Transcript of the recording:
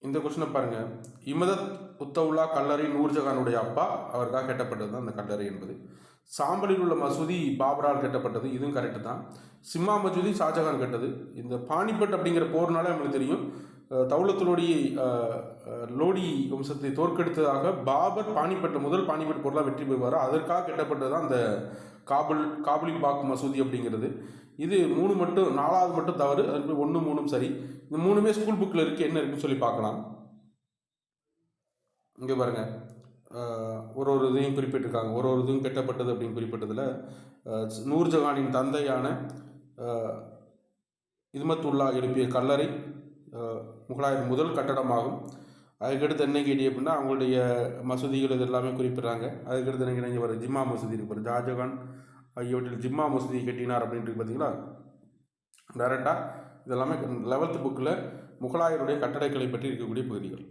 இந்த கொஸ்டினை பாருங்கள். இமதத் உத்தவுல்லா கல்லறை நூர்ஜஹானுடைய அப்பா, அவருக்காக கட்டப்பட்டது தான் அந்த கல்லறை என்பது. சாம்பலில் உள்ள மசூதி பாபரால் கட்டப்பட்டது, இதுவும் கரெக்டு தான். சிம்மா மசூதி ஷாஜகான் கட்டது. இந்த பானிபட் அப்படிங்கிற போர்னாலே நம்மளுக்கு தெரியும், தௌலத்துலோடி லோடி வம்சத்தை தோற்கெடுத்ததாக பாபர் பானிபட்டில் முதல் பானிபட் போர்லாம் வெற்றி பெறுவார். அதற்காக கட்டப்பட்டது தான் அந்த காபுலி பாக் மசூதி அப்படிங்கிறது. இது 3 மட்டும், 4வது மட்டும் தவறு. அது 1 3 சரி. இந்த 3மே ஸ்கூல் புக்கில் இருக்குது, என்ன இருக்குன்னு சொல்லி பார்க்கலாம். இங்கே பாருங்கள், ஒரு இதையும் குறிப்பிட்டிருக்காங்க. ஒரு இதுவும் கட்டப்பட்டது அப்படின்னு குறிப்பிட்டதில் நூர்ஜஹானின் தந்தையான இஸ்மத்துல்லா எழுப்பிய கல்லறை முகலாயர் முதல் கட்டடமாகும். அதுக்கடுத்து என்ன கேட்டி அப்படின்னா அவங்களுடைய மசூதிகள் இது எல்லாமே குறிப்பிட்றாங்க. அதுக்கடுத்து என்ன இங்கே வர ஜிம்மா மசூதி இருக்கு, ஷாஜகான் ஆகியவற்றில் ஜிம்மா மசூதி கட்டினார் அப்படின்ட்டு பார்த்தீங்களா. டேரெக்டாக இதெல்லாமே 11th புக்கில் முகலாயருடைய கட்டடக்கலை பற்றி இருக்கக்கூடிய பகுதிகள்.